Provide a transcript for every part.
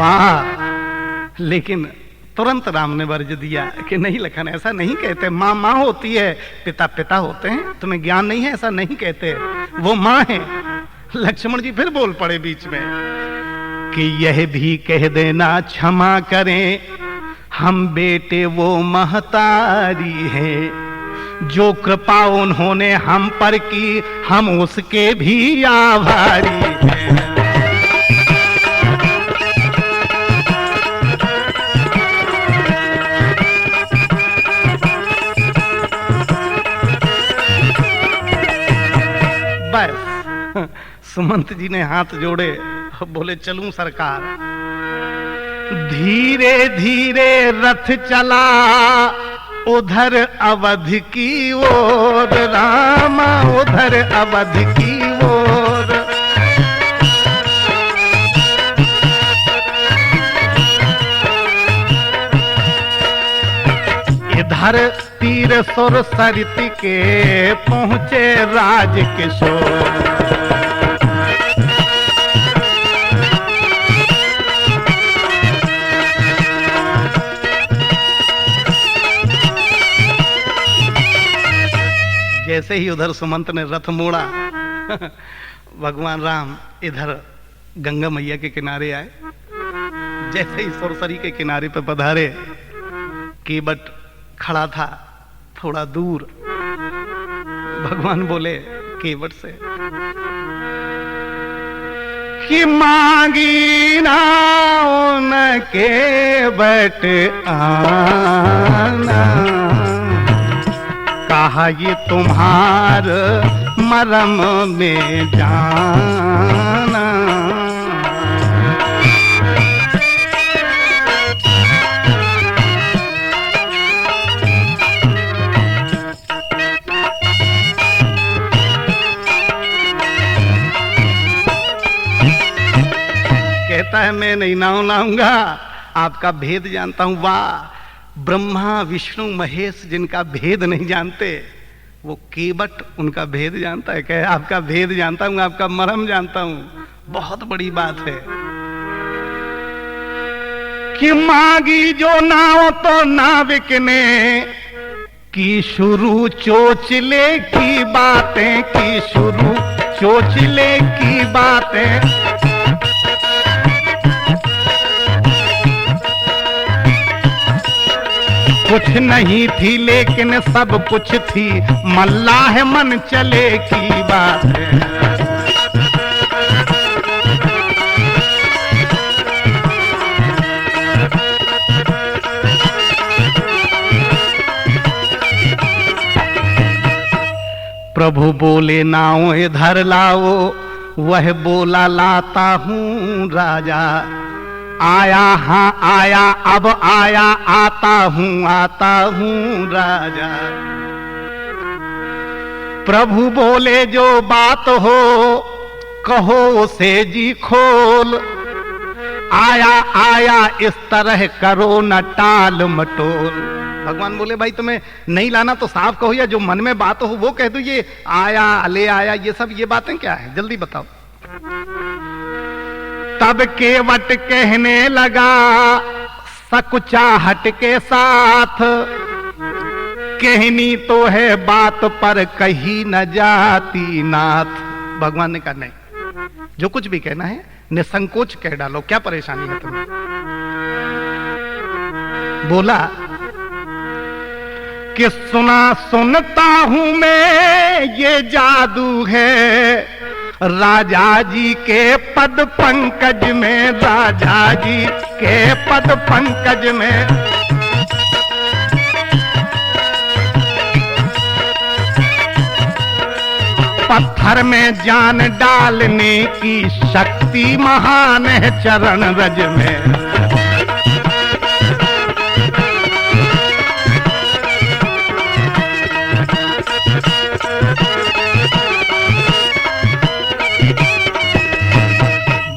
वाह। लेकिन तुरंत राम ने वर्ज दिया कि नहीं लखन, ऐसा नहीं कहते। माँ माँ होती है, पिता पिता होते हैं, तुम्हें ज्ञान नहीं है, ऐसा नहीं कहते, वो माँ है। लक्ष्मण जी फिर बोल पड़े बीच में कि यह भी कह देना क्षमा करें, हम बेटे वो महतारी है, जो कृपा उन्होंने हम पर की, हम उसके भी आभारी हैं। बस सुमंत जी ने हाथ जोड़े, बोले चलूं सरकार। धीरे धीरे रथ चला उधर अवध की ओर, रामा उधर अवध की ओर। इधर तीर सुर सरित के पहुंचे राज किशोर। जैसे ही उधर सुमंत ने रथ मोड़ा, भगवान राम इधर गंगा मैया के किनारे आए। जैसे ही सुरसरी के किनारे पर पधारे, केवट खड़ा था थोड़ा दूर। भगवान बोले केवट से कि मांगी ना न केवट आना, कहा ये तुम्हार मरम में जाना। कहता है मैं नहीं नाव लाऊंगा, आपका भेद जानता हूं। वाह, ब्रह्मा विष्णु महेश जिनका भेद नहीं जानते, वो केवट उनका भेद जानता है। कहे आपका भेद जानता हूं, आपका मरम जानता हूं। बहुत बड़ी बात है कि मांगी जो नाव तो नाविक ने की शुरू चोचले की बातें, की शुरू चोचले की बातें। कुछ नहीं थी लेकिन सब कुछ थी, मल्लाह मन चले की बात है। प्रभु बोले नाव इधर लाओ, वह बोला लाता हूं राजा। आया हाँ आया, अब आया, आता हूं राजा। प्रभु बोले जो बात हो कहो उसे जी खोल, आया आया इस तरह करो न टाल मटोल। भगवान बोले भाई तुम्हें नहीं लाना तो साफ कहो, या जो मन में बात हो वो कह दो। ये आया ले आया ये सब ये बातें क्या है, जल्दी बताओ। तब केवट कहने लगा सकुचाहट के साथ, कहनी तो है बात पर कही न जाती नाथ। भगवान ने कहा नहीं, जो कुछ भी कहना है निसंकोच कह डालो, क्या परेशानी है तुम्हें। बोला कि सुनता हूं मैं ये जादू है राजा जी के पद पंकज में, राजा जी के पद पंकज में। पत्थर में जान डालने की शक्ति महान है चरण रज में।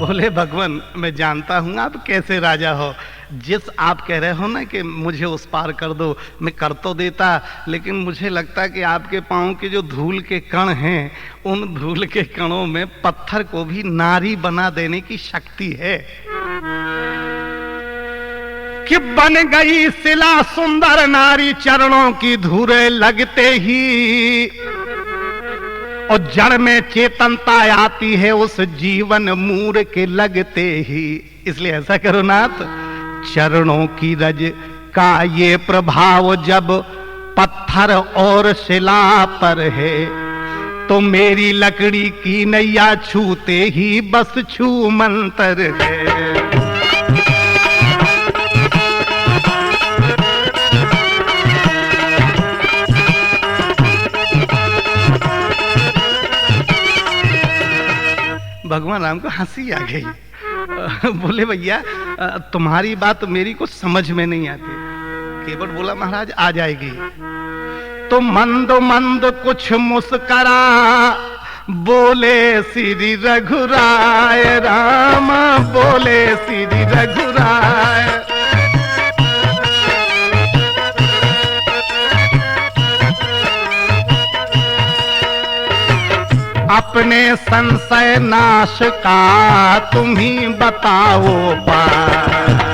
बोले भगवान मैं जानता हूं आप कैसे राजा हो, जिस आप कह रहे हो ना कि मुझे उस पार कर दो, मैं कर तो देता, लेकिन मुझे लगता है कि आपके पांव के जो धूल के कण हैं, उन धूल के कणों में पत्थर को भी नारी बना देने की शक्ति है। कि बन गई शिला सुंदर नारी चरणों की धूरे लगते ही, और जड़ में चेतनता आती है उस जीवन मूर के लगते ही। इसलिए ऐसा करो नाथ, चरणों की रज का ये प्रभाव जब पत्थर और शिला पर है, तो मेरी लकड़ी की नैया छूते ही बस छू मंतर है। भगवान राम को हंसी आ गई। बोले भैया तुम्हारी बात मेरी कुछ समझ में नहीं आती। केवट बोला महाराज आ जाएगी। तो मंद मंद कुछ मुस्करा बोले श्री रघुराय राम, बोले श्री रघुराय। अपने संशय नाश का तुम ही बताओ पार।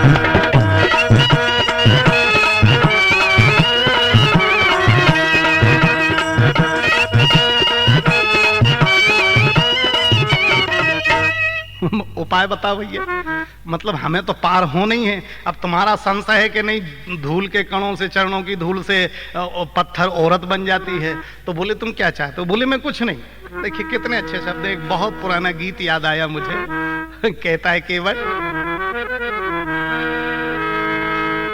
उपाय बताओ भैया, मतलब हमें तो पार होना ही है। अब तुम्हारा संशय है कि नहीं धूल के कणों से, चरणों की धूल से पत्थर औरत बन जाती है, तो बोले तुम क्या चाहते हो? बोले मैं कुछ नहीं। देखिए कितने अच्छे शब्द, एक बहुत पुराना गीत याद आया मुझे। कहता है केवट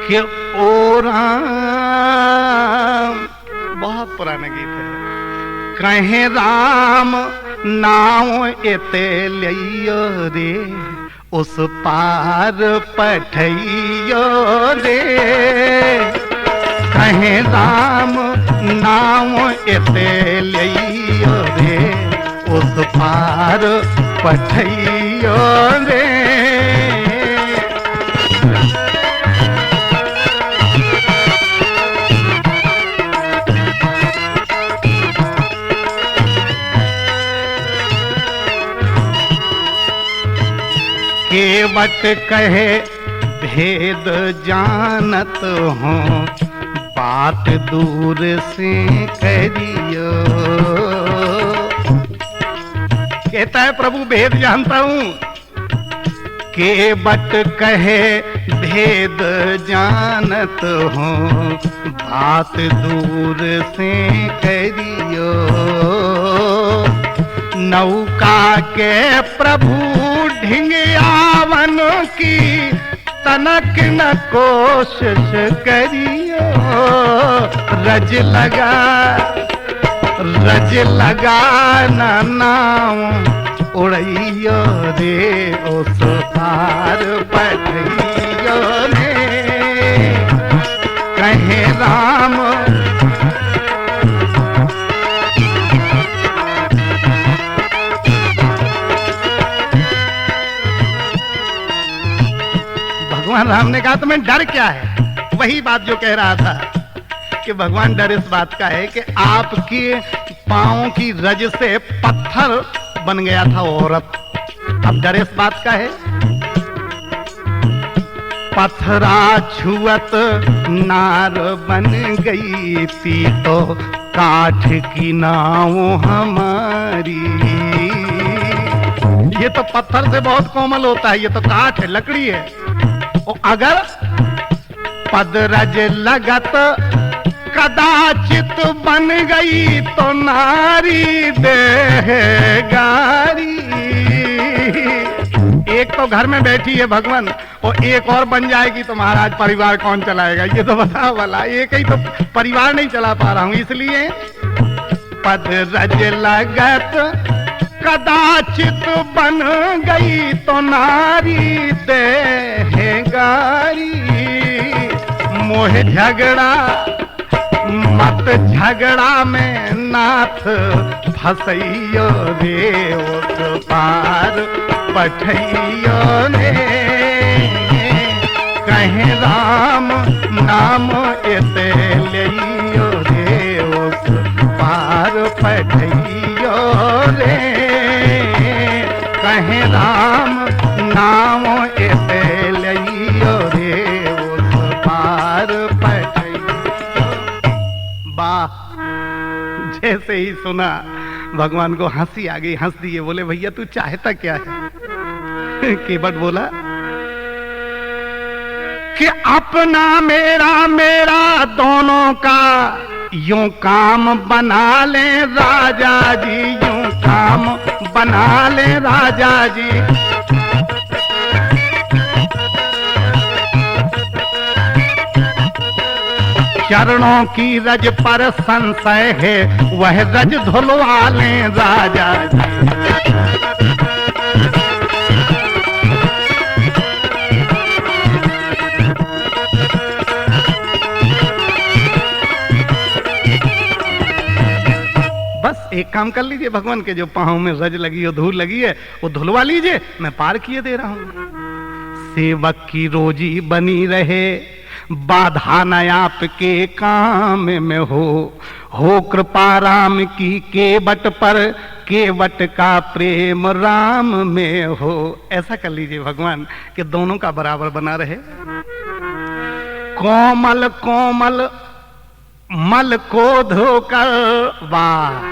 कि ओ राम, बहुत पुराना गीत है। कहे राम नाव एते लियो रे, उस पार पठइयो रे। कहे राम नाव एते लियो रे, उस पार पठइयो रे। केवट कहे भेद जानत हो, बात दूर से करियो। कहता है प्रभु भेद जानता हूं। केवट कहे भेद जानत हो, बात दूर से करियो। नौका के प्रभु ढिंग आवन की, तनक न कोशिश करियो। रज लगा न नाव उड़इयो रे, उस पार पठइयो रे। कहे राम भगवान राम ने कहा तुम्हें डर क्या है? वही बात जो कह रहा था कि भगवान डर इस बात का है कि आपके पांव की रज से पत्थर बन गया था औरत। अब डर इस बात का है, पत्थरा छुअत नार बन गई थी, तो काठ की नाव हमारी। ये तो पत्थर से बहुत कोमल होता है, ये तो काठ है, लकड़ी है। और अगर पदरज लगत कदाचित बन गई, तो नारी देहगारी। एक तो घर में बैठी है भगवान, और एक और बन जाएगी तो महाराज परिवार कौन चलाएगा? ये तो बताओ भला, एक ही तो परिवार नहीं चला पा रहा हूं। इसलिए पदरज लगत कदाचित बन गई, तो नारी देहगारी। मोह झगड़ा मत झगड़ा में नाथ फसइयो रे, उस पार पठइयो रे। कहे राम नाम एते लियो रे, उस पार पठइयो रे। कहे राम नाम एते लियो रे, उस जैसे ही सुना भगवान को हंसी आ गई, हंस दिए, बोले भैया तू चाहता क्या है? केवट बोला कि अपना मेरा मेरा दोनों का यूं काम बना ले राजा जी, यूं काम बना ले राजा जी। चरणों की रज पर संशय है, वह रज धुलवा ले राजा जी। बस एक काम कर लीजिए, भगवान के जो पाँव में रज लगी है, धूल लगी है, वो धुलवा लीजिए, मैं पार किए दे रहा हूं। सेवक की रोजी बनी रहे, बाधा न आपके काम में हो कृपा राम की केवट पर, केवट का प्रेम राम में हो। ऐसा कर लीजिए भगवान कि दोनों का बराबर बना रहे। कोमल कोमल मल को धोकर, वाह,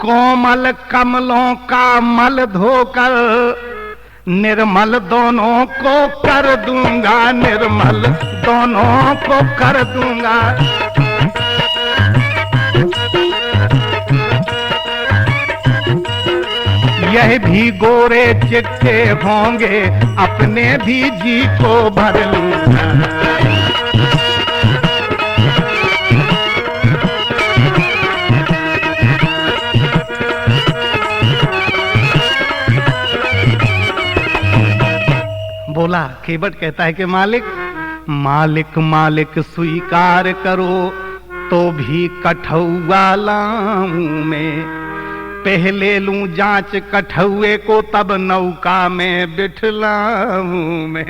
कोमल कमलों का मल धोकर निर्मल दोनों को कर दूंगा, निर्मल दोनों को कर दूंगा। यह भी गोरे चिट्टे होंगे, अपने भी जी को भर लूंगा। बोला, केवट कहता है कि मालिक मालिक मालिक स्वीकार करो, तो भी कठौआ लाऊं मैं। पहले लूं जांच कठौए को, तब नौका में बिठलाऊं मैं।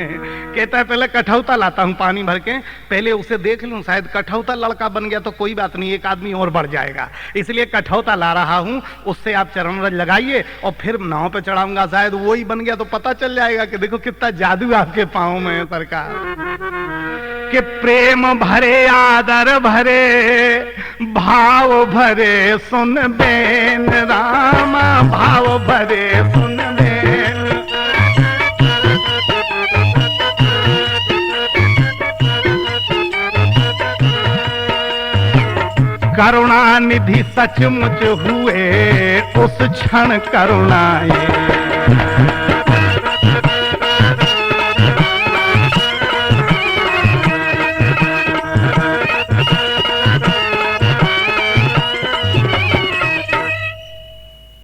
कहता है पहले कठौता लाता हूं पानी भर के, पहले उसे देख लूं, शायद कठौता लड़का बन गया तो कोई बात नहीं, एक आदमी और बढ़ जाएगा, इसलिए कठौता ला रहा हूं। उससे आप चरण रज लगाइए और फिर नाव पे चढ़ाऊंगा, शायद वो ही बन गया तो पता चल जाएगा कि देखो कितना जादू आपके पांव में है सरकार। कि प्रेम भरे आदर भरे भाव भरे सुन बेन रामा, भाव भरे सुन बेन। करुणा निधि सचमुच हुए उस क्षण करुणाए,